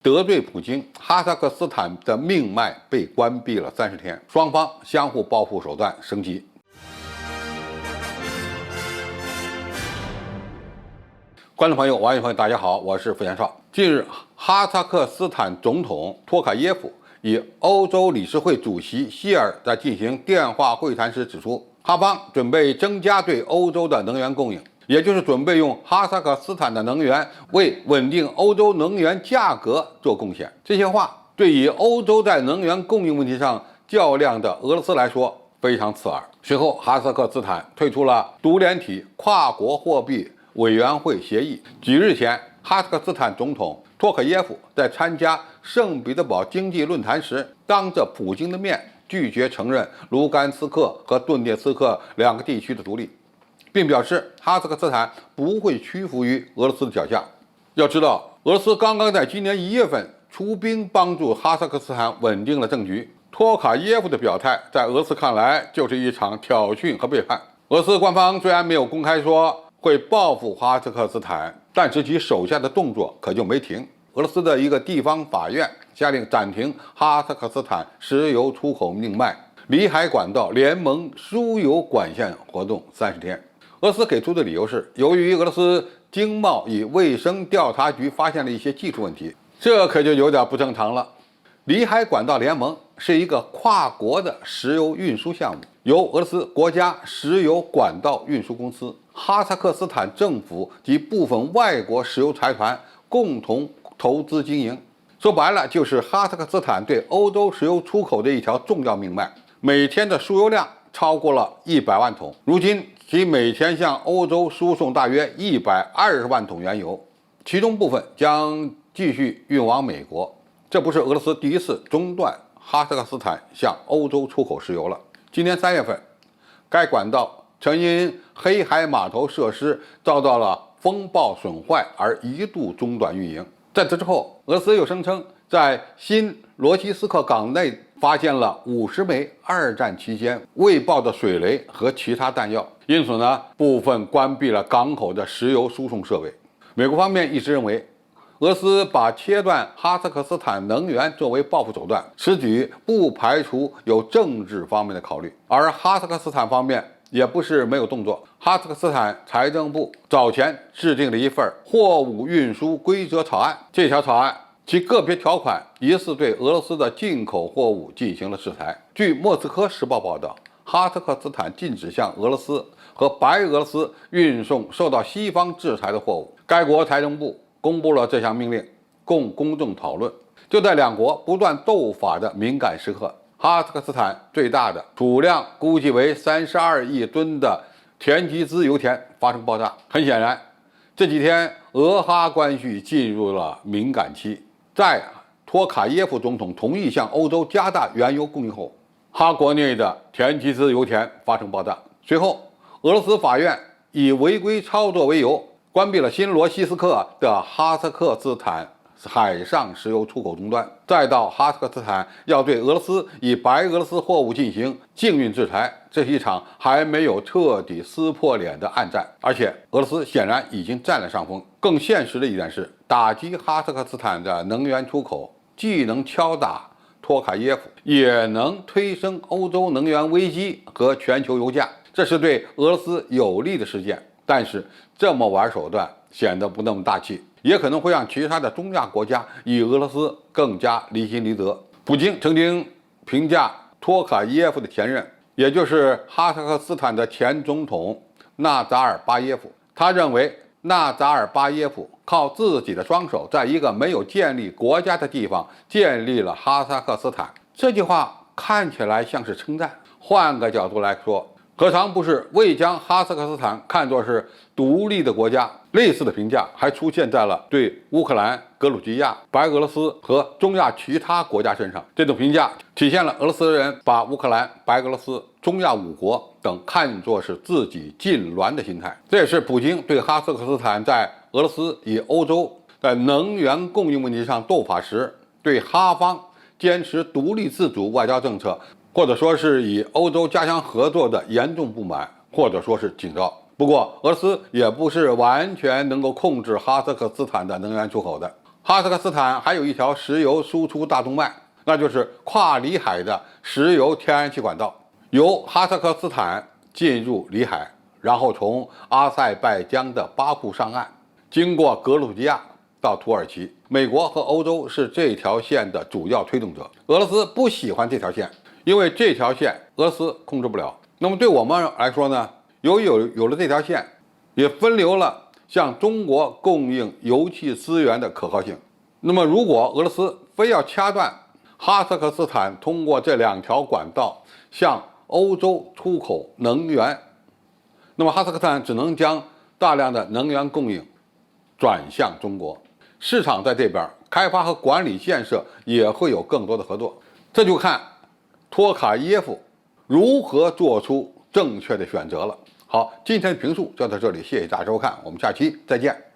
得罪普京，哈萨克斯坦的命脉被关闭了30天，双方相互报复手段升级。观众朋友、网友朋友，大家好，我是付延绍。近日，哈萨克斯坦总统托卡耶夫与欧洲理事会主席希尔在进行电话会谈时指出，哈方准备增加对欧洲的能源供应，也就是准备用哈萨克斯坦的能源为稳定欧洲能源价格做贡献。这些话对于欧洲在能源供应问题上较量的俄罗斯来说非常刺耳。随后，哈萨克斯坦退出了独联体跨国货币委员会协议。几日前，哈萨克斯坦总统托克耶夫在参加圣彼得堡经济论坛时，当着普京的面拒绝承认卢甘斯克和顿涅茨克两个地区的独立，并表示哈萨克斯坦不会屈服于俄罗斯的脚下。要知道，俄罗斯刚刚在今年1月份出兵帮助哈萨克斯坦稳定了政局。托卡耶夫的表态在俄罗斯看来就是一场挑衅和背叛。俄罗斯官方虽然没有公开说会报复哈萨克斯坦，但是其手下的动作可就没停。俄罗斯的一个地方法院下令暂停哈萨克斯坦石油出口命脉里海管道联盟输油管线活动30天。俄罗斯给出的理由是，由于俄罗斯经贸与卫生调查局发现了一些技术问题，这可就有点不正常了。里海管道联盟是一个跨国的石油运输项目，由俄罗斯国家石油管道运输公司、哈萨克斯坦政府及部分外国石油财团共同投资经营。说白了，就是哈萨克斯坦对欧洲石油出口的一条重要命脉，每天的输油量超过了100万桶。如今其每天向欧洲输送大约120万桶原油，其中部分将继续运往美国。这不是俄罗斯第一次中断哈萨克斯坦向欧洲出口石油了。今年3月份，该管道曾因黑海码头设施遭到了风暴损坏而一度中断运营。在此之后，俄罗斯又声称在新罗西斯克港内发现了50枚2战期间未爆的水雷和其他弹药，因此呢，部分关闭了港口的石油输送设备。美国方面一直认为，俄罗斯把切断哈萨克斯坦能源作为报复手段，此举不排除有政治方面的考虑。而哈萨克斯坦方面也不是没有动作，哈萨克斯坦财政部早前制定了一份货物运输规则草案，这条草案其个别条款疑似对俄罗斯的进口货物进行了制裁。据莫斯科时报报道，哈萨克斯坦禁止向俄罗斯和白俄罗斯运送受到西方制裁的货物。该国财政部公布了这项命令，供公众讨论。就在两国不断斗法的敏感时刻，哈萨克斯坦最大的储量估计为32亿吨的田吉兹油田发生爆炸。很显然，这几天俄哈关系进入了敏感期。在托卡耶夫总统同意向欧洲加大原油供应后，哈国内的田吉兹油田发生爆炸。随后，俄罗斯法院以违规操作为由，关闭了新罗西斯克的哈萨克斯坦海上石油出口终端。再到哈萨克斯坦要对俄罗斯以白俄罗斯货物进行禁运制裁，这是一场还没有彻底撕破脸的暗战。而且俄罗斯显然已经占了上风。更现实的一点是，打击哈萨克斯坦的能源出口既能敲打托卡耶夫，也能推升欧洲能源危机和全球油价，这是对俄罗斯有利的事件。但是这么玩手段显得不那么大气，也可能会让其他的中亚国家与俄罗斯更加离心离德。普京曾经评价托卡耶夫的前任，也就是哈萨克斯坦的前总统纳扎尔巴耶夫，他认为纳扎尔巴耶夫靠自己的双手在一个没有建立国家的地方建立了哈萨克斯坦。这句话看起来像是称赞，换个角度来说，何尝不是未将哈萨克斯坦看作是独立的国家？类似的评价还出现在了对乌克兰、格鲁吉亚、白俄罗斯和中亚其他国家身上。这种评价体现了俄罗斯人把乌克兰、白俄罗斯、中亚5国等看作是自己禁脔的心态。这也是普京对哈萨克斯坦在俄罗斯与欧洲在能源供应问题上斗法时，对哈方坚持独立自主外交政策，或者说是与欧洲加强合作的严重不满，或者说是警告。不过，俄罗斯也不是完全能够控制哈萨克斯坦的能源出口的。哈萨克斯坦还有一条石油输出大动脉，那就是跨里海的石油天然气管道，由哈萨克斯坦进入里海，然后从阿塞拜疆的巴库上岸，经过格鲁吉亚到土耳其。美国和欧洲是这条线的主要推动者，俄罗斯不喜欢这条线，因为这条线俄罗斯控制不了。那么对我们来说呢，由于有了这条线，也分流了向中国供应油气资源的可靠性。那么如果俄罗斯非要掐断哈萨克斯坦通过这2条管道向欧洲出口能源，那么哈萨克斯坦只能将大量的能源供应转向中国，市场在这边，开发和管理建设也会有更多的合作。这就看托卡耶夫如何做出正确的选择了。好，今天的评述就到这里，谢谢大家收看，我们下期再见。